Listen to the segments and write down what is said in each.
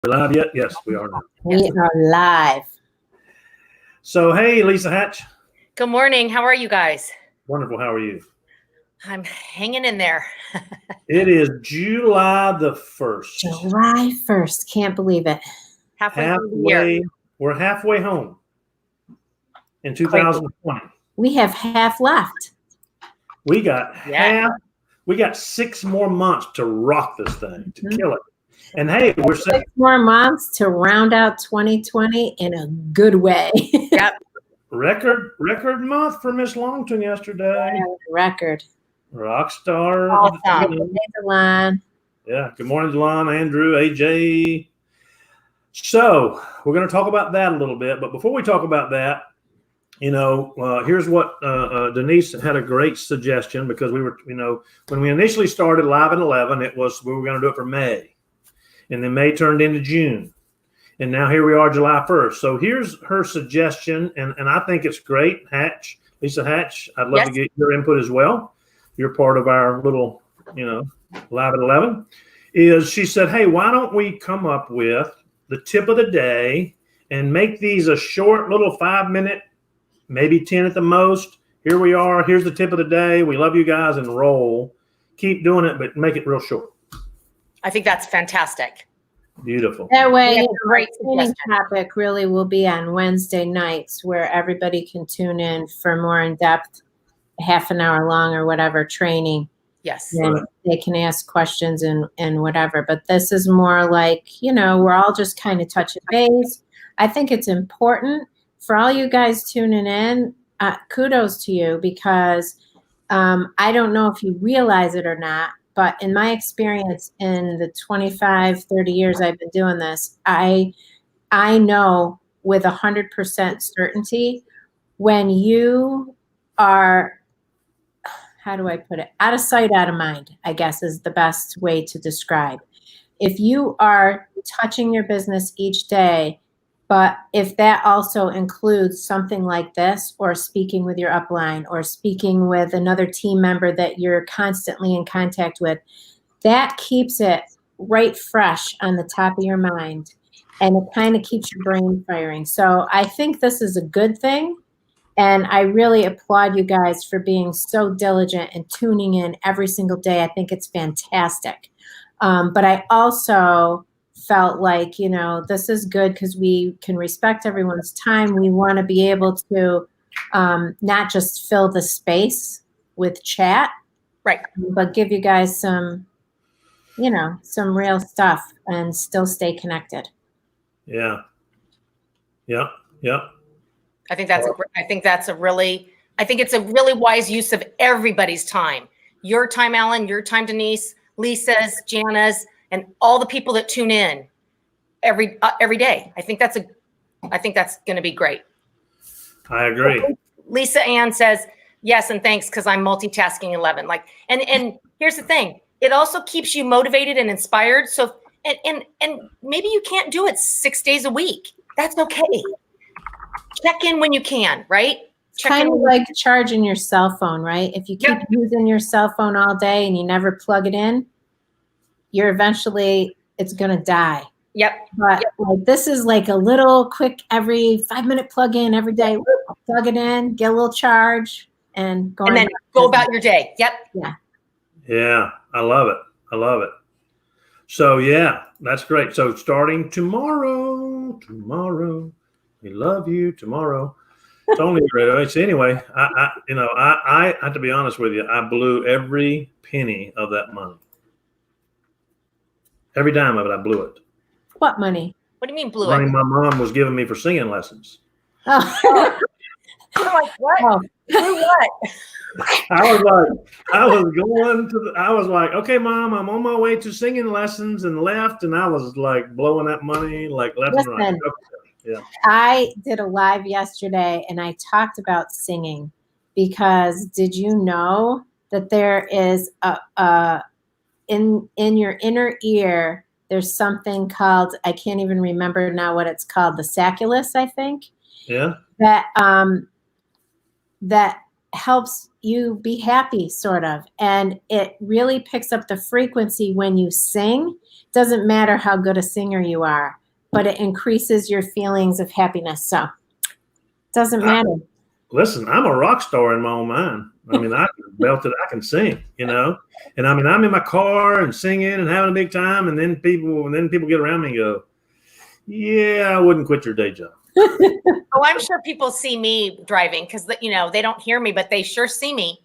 We're live yet? Yes, we are now. We are live. So, hey, Lisa Hatch. Good morning. How are you guys? Wonderful. How are you? I'm hanging in there. It is July the 1st. July 1st. Can't believe it. Halfway through the year. We're halfway home in 2020. We have half left. We got half. We got 6 more months to rock this thing, to kill it. And hey, we're 6 more months to round out 2020 in a good way. Yep. Record month for Miss Longton yesterday. Record. Rockstar. Awesome. Delon. Yeah. Good morning, Delon, Andrew, AJ. So we're going to talk about that a little bit. But before we talk about that, here's what Denise had a great suggestion, because we were, when we initially started Live at 11, we were going to do it for May. And then May turned into June. And now here we are, July 1st. So here's her suggestion, and I think it's great. Hatch, Lisa Hatch, I'd love to get your input as well. You're part of our little, Live at 11. She said, hey, why don't we come up with the tip of the day and make these a short little 5-minute, maybe 10 at the most. Here we are. Here's the tip of the day. We love you guys, and roll. Keep doing it, but make it real short. I think that's fantastic. Beautiful. That way, great the training topic really will be on Wednesday nights, where everybody can tune in for more in-depth, half an hour long or whatever training. Yes. And they can ask questions and whatever. But this is more like, we're all just kind of touching base. I think it's important for all you guys tuning in. Kudos to you, because I don't know if you realize it or not, but in my experience in the 25, 30 years I've been doing this, I know with 100% certainty when you are, how do I put it? Out of sight, out of mind, I guess is the best way to describe. If you are touching your business each day, but if that also includes something like this, or speaking with your upline, or speaking with another team member that you're constantly in contact with, that keeps it right fresh on the top of your mind. And it kind of keeps your brain firing. So I think this is a good thing. And I really applaud you guys for being so diligent and tuning in every single day. I think it's fantastic. But I also felt like, this is good because we can respect everyone's time. We want to be able to not just fill the space with chat, right, but give you guys some, some real stuff and still stay connected. Yeah. I think it's a really wise use of everybody's time. Your time, Alan, your time, Denise, Lisa's, Jana's, and all the people that tune in every day. I think that's going to be great. I agree. Lisa Ann says yes and thanks, because I'm multitasking 11. And here's the thing: it also keeps you motivated and inspired. So and maybe you can't do it 6 days a week. That's okay. Check in when you can, right? Kind of like charging your cell phone, right? If you keep using your cell phone all day and you never plug it in, it's going to die. Yep. But like, this is like a little quick, every 5-minute plug in every day. Plug it in, get a little charge, and then go about your day. Yep. Yeah. I love it. So yeah, that's great. So starting tomorrow, we love you tomorrow. It's only great. So anyway, I have to be honest with you. I blew every penny of that money. Every dime of it, I blew it. What money? What do you mean blew it? Money my mom was giving me for singing lessons. Oh. You're like, what? Oh. Blew what? I was like, okay, Mom, I'm on my way to singing lessons, and left, and I was like blowing that money like left and right. Yeah. I did a live yesterday, and I talked about singing, because did you know that there is in your inner ear, there's something called, I can't even remember now what it's called, the sacculus, I think. Yeah. That helps you be happy, sort of. And it really picks up the frequency when you sing. Doesn't matter how good a singer you are, but it increases your feelings of happiness. So it doesn't matter. Listen, I'm a rock star in my own mind. I mean, I can belt it, I can sing, And I mean, I'm in my car and singing and having a big time. And then people get around me and go, yeah, I wouldn't quit your day job. Oh, I'm sure people see me driving because, they don't hear me, but they sure see me.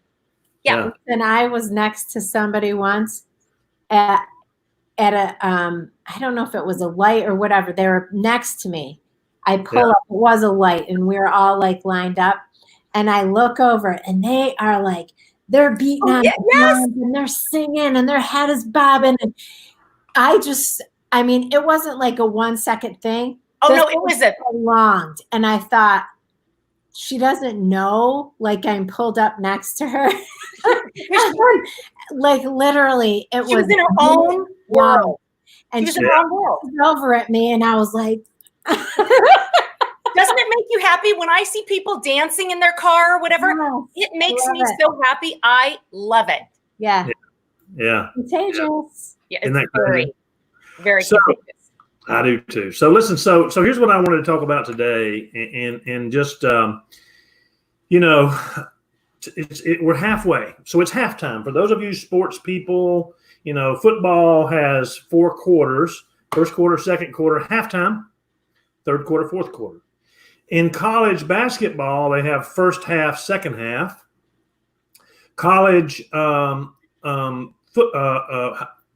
Yeah. And I was next to somebody once at a, I don't know if it was a light or whatever. They were next to me. I pull up, it was a light, and we were all like lined up. And I look over, and they are like, they're beating on the drums, and they're singing, and their head is bobbing. And I mean, it wasn't like a 1 second thing. Oh, no, it was prolonged. And I thought, she doesn't know, like, I'm pulled up next to her. Like, literally, she was in her own world. And she was in her own world. Over at me, and I was like, doesn't it make you happy when I see people dancing in their car or whatever? It makes me so happy. I love it. Yeah. Yeah. Contagious. Yeah, it's very, very contagious. I do too. So listen, so here's what I wanted to talk about today, and just we're halfway, so it's halftime. For those of you sports people, football has 4 quarters: first quarter, second quarter, halftime, third quarter, fourth quarter. In college basketball, they have first half, second half. College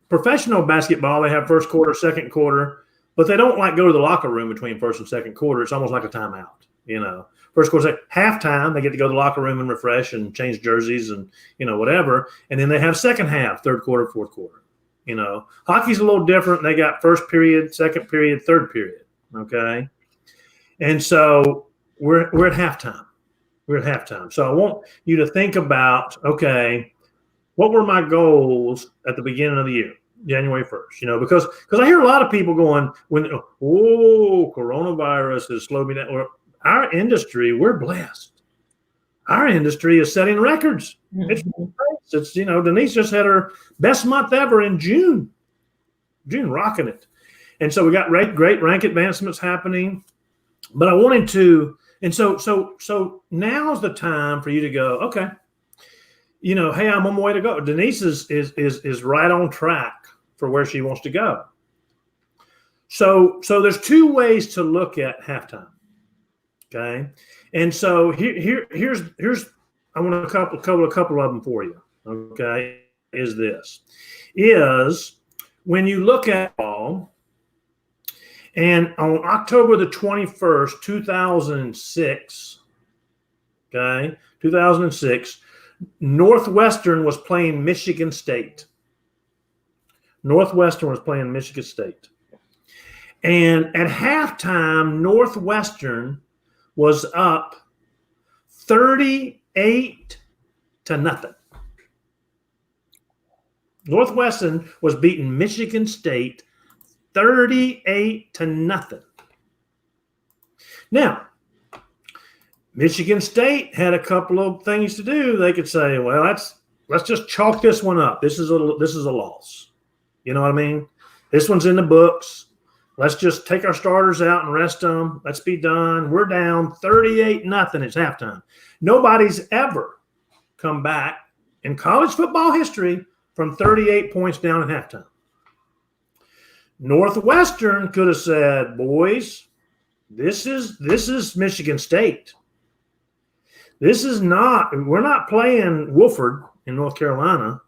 professional basketball, they have first quarter, second quarter. But they don't go to the locker room between first and second quarter. It's almost like a timeout, First quarter, halftime, they get to go to the locker room and refresh and change jerseys and, whatever. And then they have second half, third quarter, fourth quarter. Hockey's a little different. They got first period, second period, third period. Okay. And so we're at halftime. We're at halftime. So I want you to think about, okay, what were my goals at the beginning of the year? January 1st, because I hear a lot of people going, coronavirus has slowed me down. Or our industry, we're blessed. Our industry is setting records. Mm-hmm. It's Denise just had her best month ever in June, rocking it. And so we got great rank advancements happening. But I wanted to, and so now's the time for you to go, okay, hey, I'm on my way to go. Denise is right on track for where she wants to go. So there's 2 ways to look at halftime. Okay. And so here's I want to cover a couple of them for you. Okay. Is when you look at all, and on October the 21st, 2006, 2006, Northwestern was playing Michigan State. And at halftime, Northwestern was up 38-0. Northwestern was beating Michigan State 38-0. Now, Michigan State had a couple of things to do. They could say, well, let's just chalk this one up. This is a loss. You know what I mean? This one's in the books. Let's just take our starters out and rest them. Let's be done. We're down 38-0. It's halftime. Nobody's ever come back in college football history from 38 points down at halftime. Northwestern could have said, boys, this is Michigan State. We're not playing Wofford in North Carolina,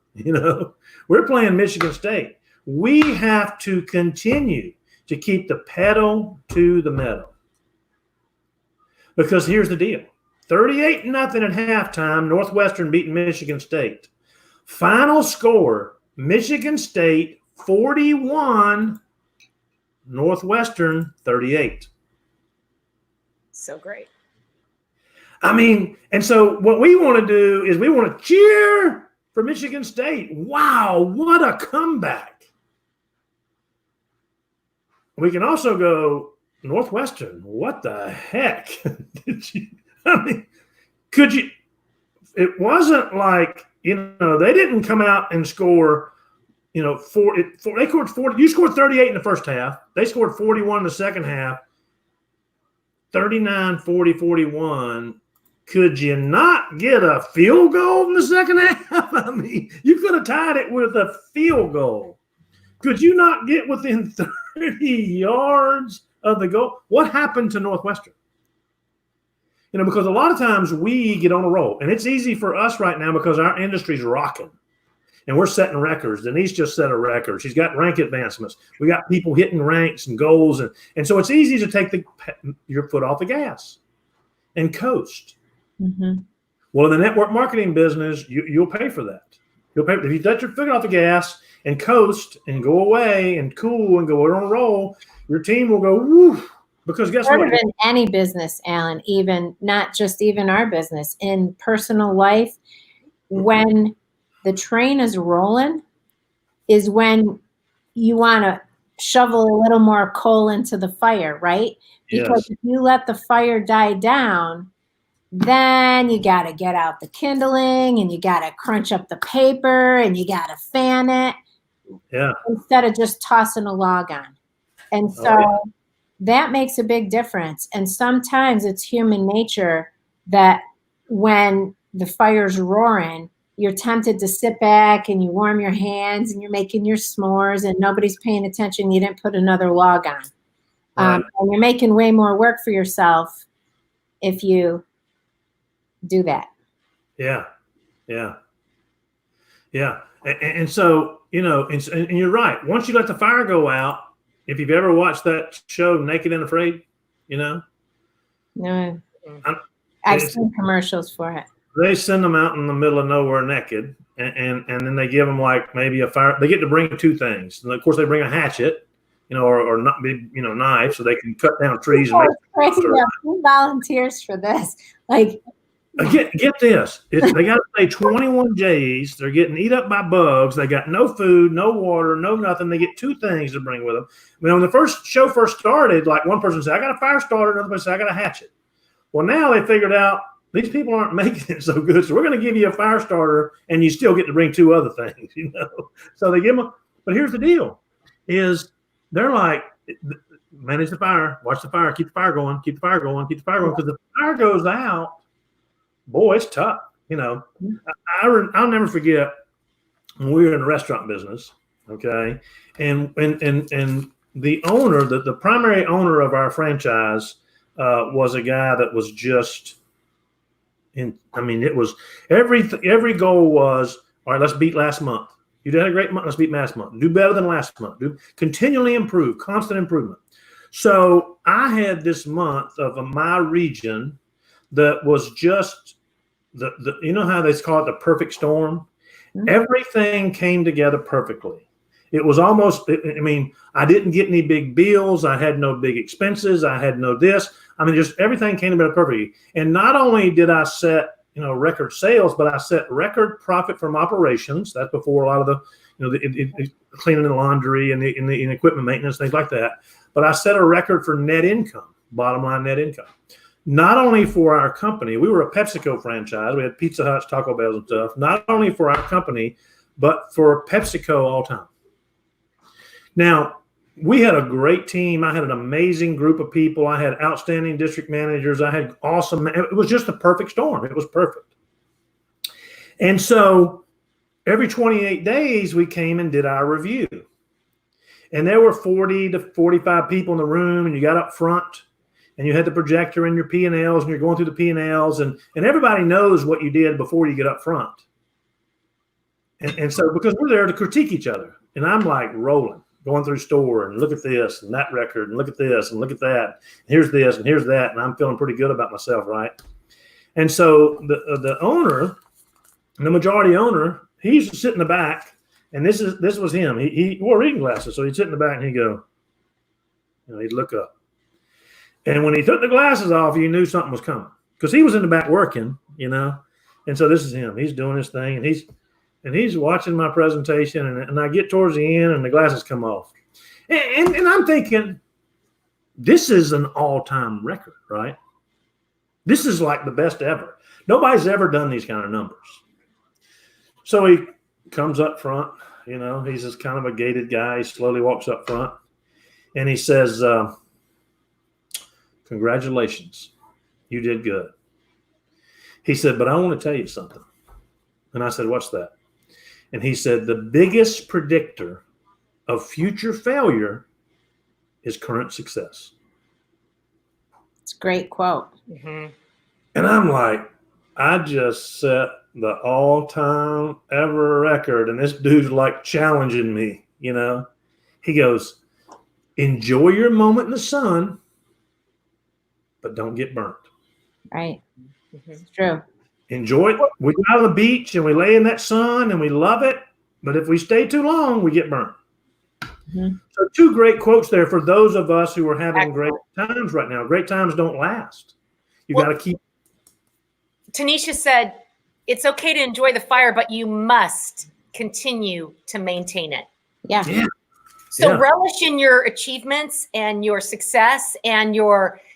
we're playing Michigan State. We have to continue to keep the pedal to the metal. Because here's the deal. 38-0 at halftime, Northwestern beating Michigan State. Final score, Michigan State 41, Northwestern 38. So great. I mean, and so what we want to do is we want to cheer for Michigan State. Wow, what a comeback. We can also go, Northwestern, what the heck? Could you, it wasn't like, they didn't come out and score, they scored 40. You scored 38 in the first half. They scored 41 in the second half. 39, 40, 41. Could you not get a field goal in the second half? I mean, you could have tied it with a field goal. Could you not get within 30 yards of the goal? What happened to Northwestern? Because a lot of times we get on a roll, and it's easy for us right now because our industry's rocking, and we're setting records. Denise just set a record. She's got rank advancements. We got people hitting ranks and goals, and so it's easy to take your foot off the gas and coast. Mm-hmm. Well, in the network marketing business, you'll pay for that. You'll pay if you let your foot off the gas and coast and go away and cool and go on a roll. Your team will go woo, because guess what? In any business, Alan, even not just even our business, in personal life, when the train is rolling, is when you want to shovel a little more coal into the fire, right? Because if you let the fire die down, then you got to get out the kindling and you got to crunch up the paper and you got to fan it instead of just tossing a log on. And so that makes a big difference. And sometimes it's human nature that when the fire's roaring, you're tempted to sit back and you warm your hands and you're making your s'mores and nobody's paying attention. You didn't put another log on. And you're making way more work for yourself if you do that. Yeah. And so, and you're right. Once you let the fire go out, if you've ever watched that show, Naked and Afraid, No. I've seen commercials for it. They send them out in the middle of nowhere naked, and then they give them like maybe a fire. They get to bring two things. And of course, they bring a hatchet, or not big, knife, so they can cut down trees. And crazy. Who volunteers for this? Like, get this. They got to stay 21 days. They're getting eat up by bugs. They got no food, no water, no nothing. They get two things to bring with them. When the show first started, like one person said, I got a fire starter. Another person said, I got a hatchet. Well, now they figured out these people aren't making it so good. So we're going to give you a fire starter and you still get to bring two other things, So they give them, but here's the deal is they're like, manage the fire, watch the fire, keep the fire going, keep the fire going, keep the fire going. Because the fire goes out, boy, it's tough. I'll never forget when we were in the restaurant business. Okay. And the owner, the primary owner of our franchise was a guy that was just it was every goal was, all right, let's beat last month. You did a great month. Let's beat last month. Do better than last month. Do continually improve, constant improvement. So I had this month of my region that was just the how they call it the perfect storm. Mm-hmm. Everything came together perfectly. It was almost, I didn't get any big bills. I had no big expenses. I had no this. Just everything came together perfectly. And not only did I set, record sales, but I set record profit from operations. That's before a lot of the, cleaning and laundry and the equipment maintenance, things like that. But I set a record for net income, bottom line net income. Not only for our company, we were a PepsiCo franchise. We had Pizza Huts, Taco Bells and stuff. Not only for our company, but for PepsiCo all time. Now, we had a great team. I had an amazing group of people. I had outstanding district managers. I had awesome. It was just a perfect storm. It was perfect. And so every 28 days, we came and did our review. And there were 40 to 45 people in the room, and you got up front, and you had the projector and your P&Ls, and you're going through the P&Ls, and everybody knows what you did before you get up front. And so because we're there to critique each other, and I'm like rolling. Going through store and look at this and that record and look at this and look at that. Here's this and here's that. And I'm feeling pretty good about myself, right? And so the owner, the majority owner, he used to sit in the back, and this was him. He wore reading glasses, so he'd sit in the back and he'd go, he'd look up. And when he took the glasses off, you knew something was coming because he was in the back working, And so this is him. He's doing his thing, and he's watching my presentation, and I get towards the end, and the glasses come off. And I'm thinking, this is an all-time record, right? This is like the best ever. Nobody's ever done these kind of numbers. So he comes up front, he's just kind of a gated guy. He slowly walks up front and he says, congratulations, you did good. He said, but I want to tell you something. And I said, what's that? And he said, the biggest predictor of future failure is current success. It's a great quote. Mm-hmm. And I'm like, I just set the all-time ever record, and this dude's like challenging me, He goes, enjoy your moment in the sun, but don't get burnt. Right. It's true. Enjoy it. We go out on the beach and we lay in that sun and we love it, but if we stay too long, we get burnt. Mm-hmm. So 2 great quotes there for those of us who are having great times right now. Great times don't last. You got to keep. Tanisha said, it's okay to enjoy the fire, but you must continue to maintain it. Yeah. So relish in your achievements and your success and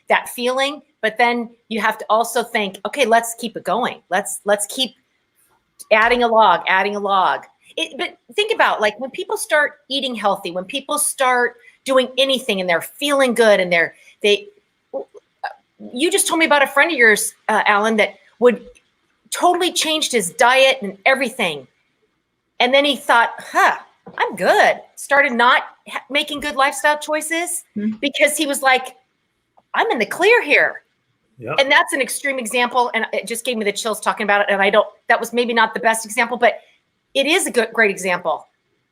that feeling, but then you have to also think, okay, let's keep it going. Let's keep adding a log. But think about, like, when people start eating healthy, when people start doing anything and they're feeling good and you just told me about a friend of yours, Alan, that would totally changed his diet and everything. And then he thought, I'm good. Started not making good lifestyle choices because he was like, I'm in the clear here. Yep. And that's an extreme example. And it just gave me the chills talking about it. And that was maybe not the best example, but it is a great example.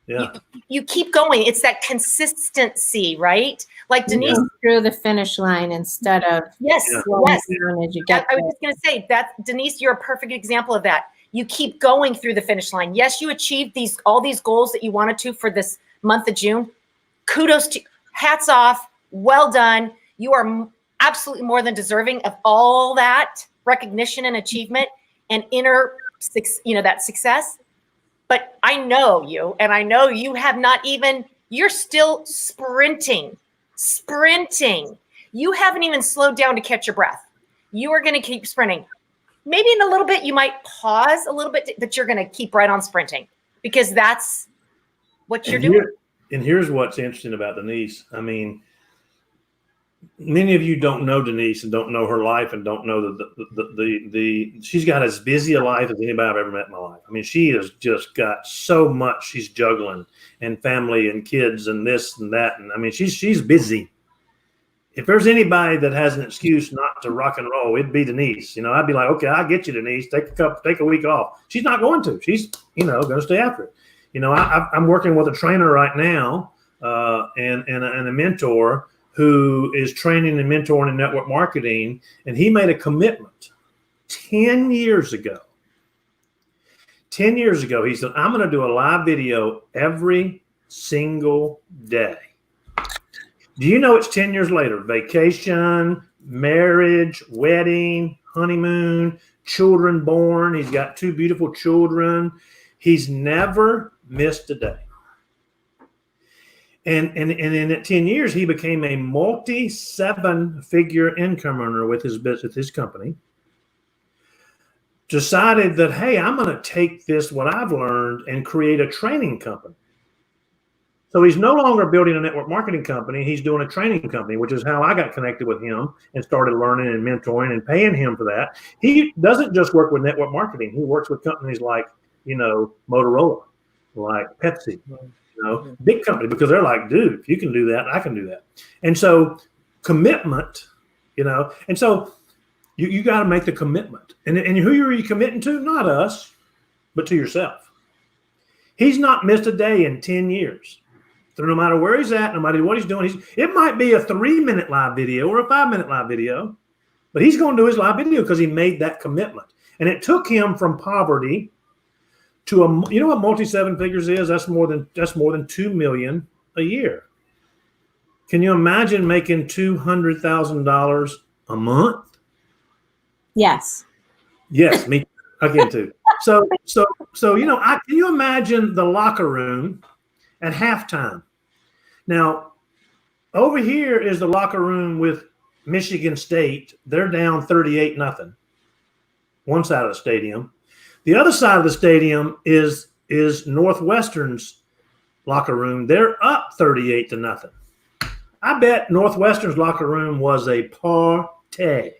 Yeah. You keep going. It's that consistency, right? Like Denise through the finish line instead of yes. down as you get I was just going to say that, Denise, you're a perfect example of that. You keep going through the finish line. Yes, you achieved all these goals that you wanted to for this month of June. Kudos to you. Hats off. Well done. You are absolutely more than deserving of all that recognition and achievement and that success. But I know you, and I know you have not even, you're still sprinting. You haven't even slowed down to catch your breath. You are going to keep sprinting. Maybe in a little bit, you might pause a little bit, but you're going to keep right on sprinting because that's what you're doing. And here's what's interesting about Denise. I mean, many of you don't know Denise and don't know her life and don't know she's got as busy a life as anybody I've ever met in my life. I mean, she has just got so much she's juggling, and family and kids and this and that. And I mean, she's busy. If there's anybody that has an excuse not to rock and roll, it'd be Denise. I'd be like, okay, I'll get you, Denise. Take a week off. She's not going to. She's, going to stay after it. I'm working with a trainer right now and a mentor who is training and mentoring in network marketing. And he made a commitment 10 years ago. 10 years ago, he said, I'm going to do a live video every single day. Do you know it's 10 years later? Vacation, marriage, wedding, honeymoon, children born. He's got 2 beautiful children. He's never missed a day. And in that 10 years, he became a multi-7-figure income earner with his business, his company. Decided that, hey, I'm going to take what I've learned and create a training company. So he's no longer building a network marketing company. He's doing a training company, which is how I got connected with him and started learning and mentoring and paying him for that. He doesn't just work with network marketing. He works with companies like, Motorola, like Pepsi, big company, because they're like, dude, if you can do that, I can do that. And so commitment, and so you got to make the commitment. And who are you committing to? Not us, but to yourself. He's not missed a day in 10 years. So no matter where he's at, no matter what he's doing, it might be a 3-minute live video or a 5-minute live video, but he's going to do his live video because he made that commitment. And it took him from poverty to what multi-7 figures is? That's more than $2 million a year. Can you imagine making $200,000 a month? Yes. Yes, me again too. So can you imagine the locker room at halftime? Now, over here is the locker room with Michigan State. They're down 38-0. one side of the stadium. The other side of the stadium is Northwestern's locker room. They're up 38-0. I bet Northwestern's locker room was a party.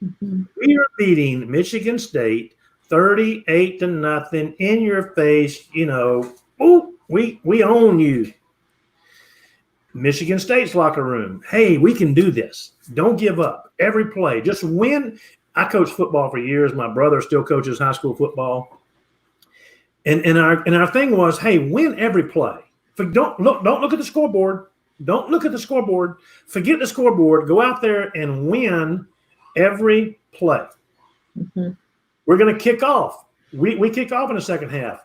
Mhm. We are beating Michigan State 38-0 in your face. You know, oh, we own you. Michigan State's locker room. Hey, we can do this. Don't give up. Every play, just win. I coached football for years. My brother still coaches high school football. And our thing was, hey, win every play. Don't look at the scoreboard. Don't look at the scoreboard. Forget the scoreboard. Go out there and win every play. Mhm. We're going to kick off. We kick off in the second half.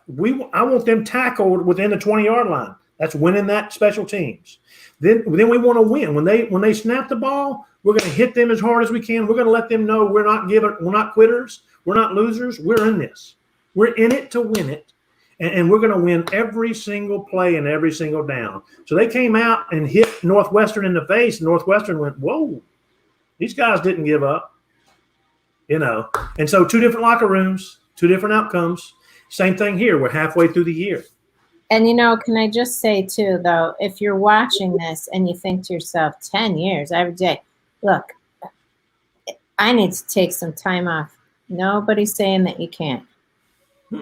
I want them tackled within the 20-yard line. That's winning that special teams. Then we want to win. When they snap the ball, we're going to hit them as hard as we can. We're going to let them know we're not quitters. We're not losers. We're in this. We're in it to win it. And we're going to win every single play and every single down. So they came out and hit Northwestern in the face. Northwestern went, whoa, these guys didn't give up. You know, and so 2 different locker rooms, 2 different outcomes. Same thing here. We're halfway through the year. And, you know, can I just say, too, though, if you're watching this and you think to yourself, 10 years every day, look, I need to take some time off. Nobody's saying that you can't.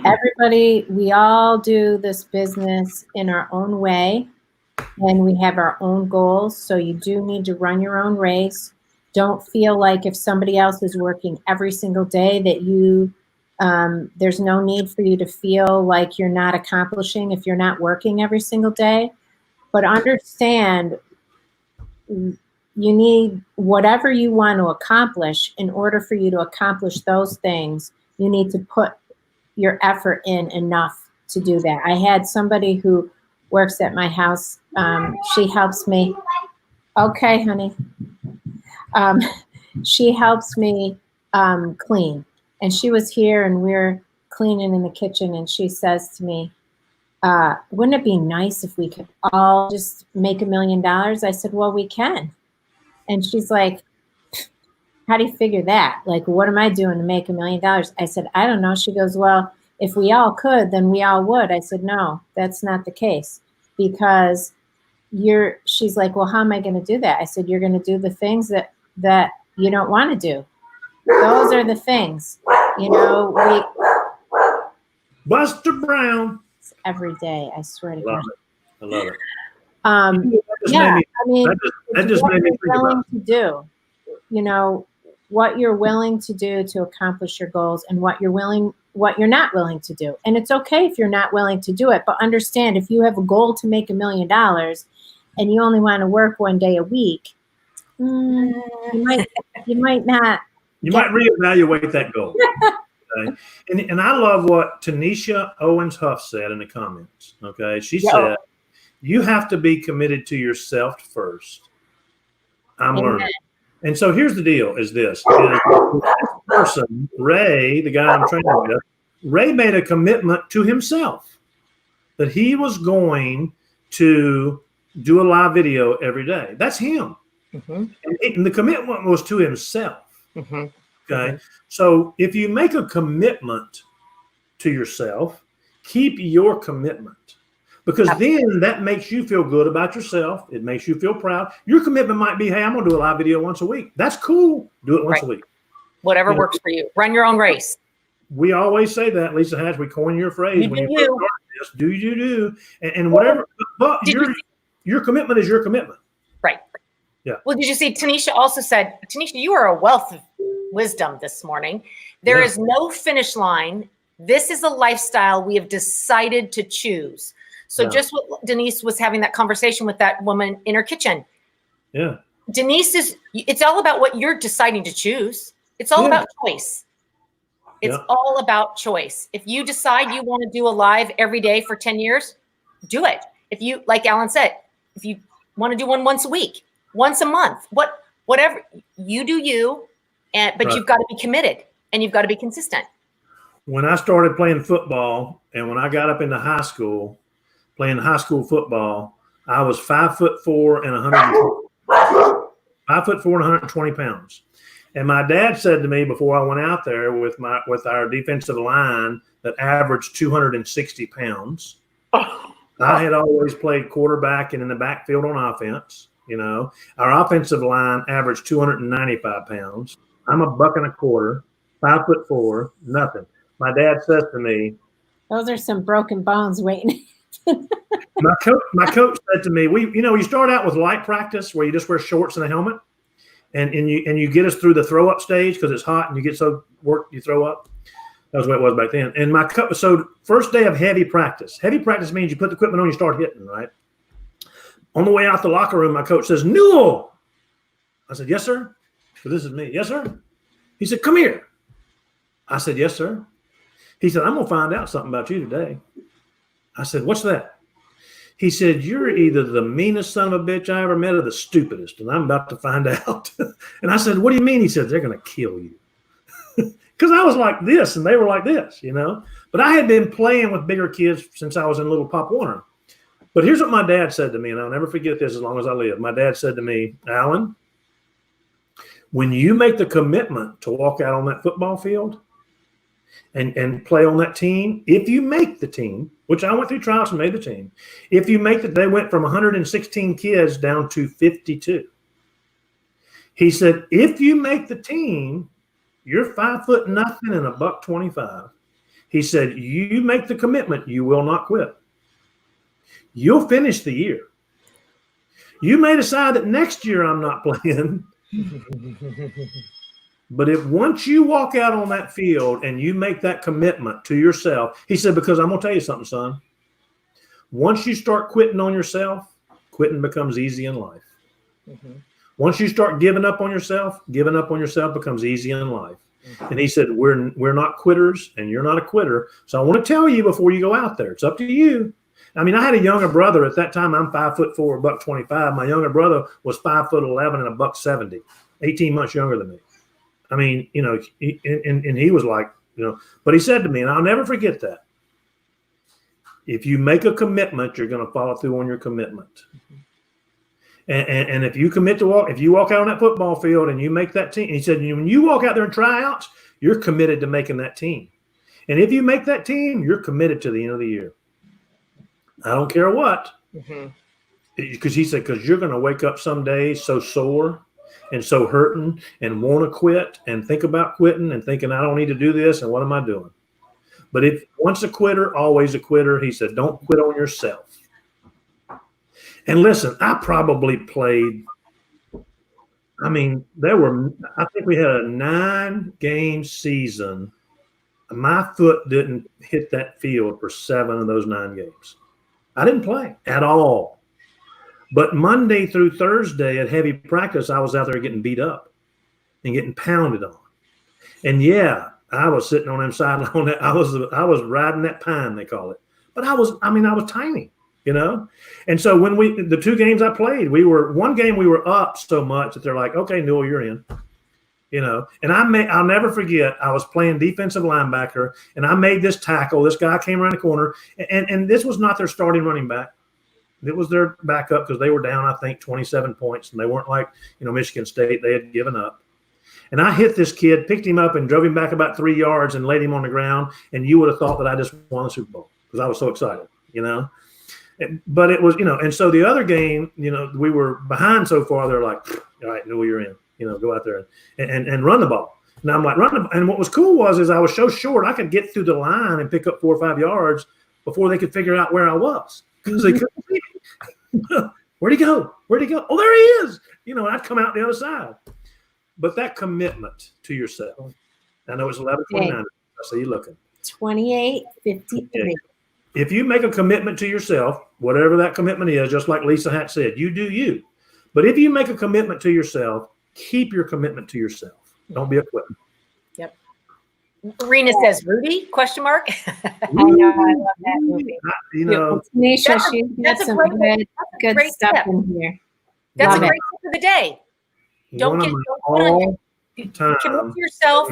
Everybody, we all do this business in our own way, and we have our own goals. So you do need to run your own race. Don't feel like if somebody else is working every single day that you there's no need for you to feel like you're not accomplishing if you're not working every single day. But understand, you need whatever you want to accomplish. In order for you to accomplish those things, you need to put your effort in enough to do that. I had somebody who works at my house. She helps me. Okay, honey. She helps me clean. And she was here and we're cleaning in the kitchen, and she says to me, wouldn't it be nice if we could all just make $1 million? I said, well, we can. And she's like, how do you figure that? Like, what am I doing to make $1 million? I said, I don't know. She goes, well, if we all could, then we all would. I said, no, that's not the case, because she's like, well, how am I going to do that? I said, you're going to do the things that you don't want to do. Those are the things, you know, Buster Brown. every day, I swear to God. I love it. Yeah, I mean, That just made me think willing about to do, you know, what you're willing to do to accomplish your goals, and what you're not willing to do. And it's okay if you're not willing to do it, but understand, if you have a goal to make $1 million and you only want to work 1 day a week, you might not. You might reevaluate that goal. Okay? And I love what Tanisha Owens Huff said in the comments. Okay. She said, you have to be committed to yourself first. I'm learning. And so here's the deal is this person, Ray, the guy I'm training with, Ray made a commitment to himself that he was going to do a live video every day. That's him. Mm-hmm. And the commitment was to himself. Mm-hmm. Okay. Mm-hmm. So if you make a commitment to yourself, keep your commitment, because then that makes you feel good about yourself. It makes you feel proud. Your commitment might be, hey, I'm going to do a live video once a week. That's cool. Do it once a week. Whatever works for you. Run your own race. We always say that, Lisa Hatch, we coin your phrase. You when do you first start this, do you do. And whatever. But your commitment is your commitment. Right. Yeah. Well, did you see Tanisha also said, Tanisha, you are a wealth of wisdom this morning. There is no finish line. This is a lifestyle we have decided to choose. So just what Denise was having that conversation with that woman in her kitchen. Yeah. Denise it's all about what you're deciding to choose. It's all about choice. It's all about choice. If you decide you want to do a live every day for 10 years, do it. If you, like Alan said, if you want to do one once a week, once a month, whatever, you do you, but you've got to be committed and you've got to be consistent. When I started playing football and when I got up into high school, playing high school football, I was 5'4" and 100. 5'4" and 120 pounds. And my dad said to me before I went out there with our defensive line that averaged 260 pounds. I had always played quarterback and in the backfield on offense. You know, our offensive line averaged 295 pounds. I'm a buck and a quarter, 5'4", nothing. My dad says to me, those are some broken bones waiting. my coach said to me, you start out with light practice where you just wear shorts and a helmet, and you get us through the throw up stage because it's hot and you get so worked you throw up. That was what it was back then. And so first day of heavy practice. Heavy practice means you put the equipment on, you start hitting, right? On the way out the locker room, my coach says, Newell. I said, yes, sir. So this is me. Yes, sir. He said, come here. I said, yes, sir. He said, I'm going to find out something about you today. I said, what's that? He said, you're either the meanest son of a bitch I ever met or the stupidest, and I'm about to find out. And I said, what do you mean? He said, they're going to kill you. Because I was like this, and they were like this, you know. But I had been playing with bigger kids since I was in Little Pop Warner. But here's what my dad said to me, and I'll never forget this as long as I live. My dad said to me, Alan, when you make the commitment to walk out on that football field and play on that team, if you make the team, which I went through trials and made the team, if you make they went from 116 kids down to 52. He said, if you make the team, you're 5'0" and a $125. He said, you make the commitment, you will not quit. You'll finish the year. You may decide that next year I'm not playing. But if once you walk out on that field and you make that commitment to yourself, he said, because I'm going to tell you something, son. Once you start quitting on yourself, quitting becomes easy in life. Mm-hmm. Once you start giving up on yourself becomes easy in life. Mm-hmm. And he said, we're not quitters and you're not a quitter. So I want to tell you before you go out there, it's up to you. I mean, I had a younger brother at that time. I'm 5'4", $125. My younger brother was 5'11" and $170, 18 months younger than me. I mean, you know, and he was like, you know, but he said to me, and I'll never forget that. If you make a commitment, you're going to follow through on your commitment. And if you commit to if you walk out on that football field and you make that team, he said, when you walk out there and try outs, you're committed to making that team. And if you make that team, you're committed to the end of the year. I don't care what. Because he said, because you're going to wake up some days so sore and so hurting and want to quit and think about quitting and thinking, I don't need to do this. And what am I doing? But if once a quitter, always a quitter, he said, don't quit on yourself. And listen, I probably played, I mean, I think we had a 9-game season. My foot didn't hit that field for 7 of those 9 games. I didn't play at all. But Monday through Thursday at heavy practice, I was out there getting beat up and getting pounded on. And yeah, I was sitting on them sideline. I was riding that pine, they call it. But I was tiny, you know. And so when the 2 games I played, one game we were up so much that they're like, okay, Newell, you're in. You know, and I'll never forget, I was playing defensive linebacker and I made this tackle. This guy came around the corner and this was not their starting running back. It was their backup because they were down, I think, 27 points and they weren't like, you know, Michigan State. They had given up. And I hit this kid, picked him up and drove him back about 3 yards and laid him on the ground. And you would have thought that I just won the Super Bowl because I was so excited, you know. But it was, you know, and so the other game, you know, we were behind so far. They're like, all right, Newell, you're in. You know, go out there and run the ball. And I'm like, run the ball. And what was cool was I was so short, I could get through the line and pick up 4 or 5 yards before they could figure out where I was because they couldn't see me. Where'd he go? Where'd he go? Oh, there he is. You know, I'd come out the other side. But that commitment to yourself. I know it's 11:29. I see you looking. 28:53. If you make a commitment to yourself, whatever that commitment is, just like Lisa Hatt said, you do you. But if you make a commitment to yourself, keep your commitment to yourself. Don't be a quitter. Yep. Rena says, Rudy, question mark. I know, I love that movie. You know, Tanisha, she's got some good stuff step. In here. That's Love a great tip of the day. Don't commit to yourself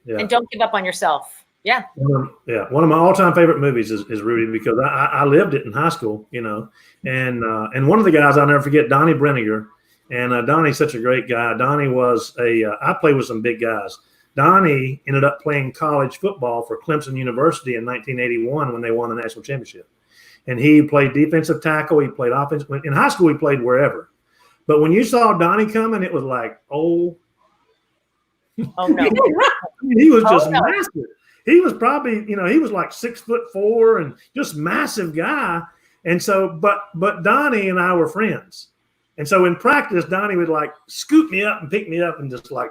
and don't give up on yourself. Yeah. One of my all-time favorite movies is Rudy because I lived it in high school, you know, and one of the guys I'll never forget, Donnie Brenninger, And Donnie's such a great guy. Donnie was I played with some big guys. Donnie ended up playing college football for Clemson University in 1981 when they won the national championship. And he played defensive tackle. He played offense. In high school, he played wherever. But when you saw Donnie coming, it was like, Oh no. I mean, he was just massive. He was probably, he was like 6'4" and just massive guy. And so, but Donnie and I were friends. And so in practice, Donnie would like scoop me up and pick me up and just like,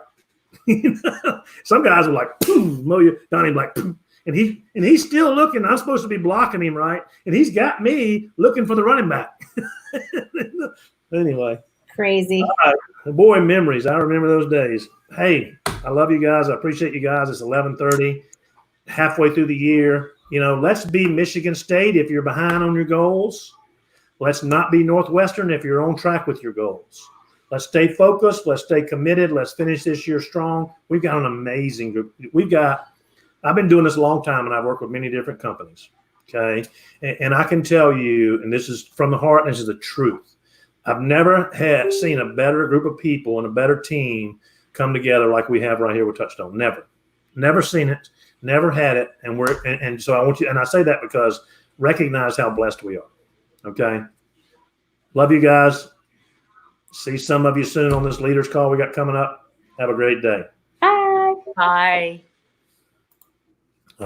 some guys were like, mow you. Donnie would like, and he's still looking. I'm supposed to be blocking him, right? And he's got me looking for the running back. Anyway. Crazy. Boy, memories. I remember those days. Hey, I love you guys. I appreciate you guys. It's 11:30, halfway through the year. Let's be Michigan State if you're behind on your goals. Let's not be Northwestern if you're on track with your goals. Let's stay focused. Let's stay committed. Let's finish this year strong. We've got an amazing group. I've been doing this a long time, and I've worked with many different companies. Okay. And I can tell you, and this is from the heart, and this is the truth. I've never seen a better group of people and a better team come together like we have right here with Touchstone. Never seen it, never had it. And so I want you, and I say that because recognize how blessed we are. Okay. Love you guys. See some of you soon on this leaders call we got coming up. Have a great day. Bye. Bye.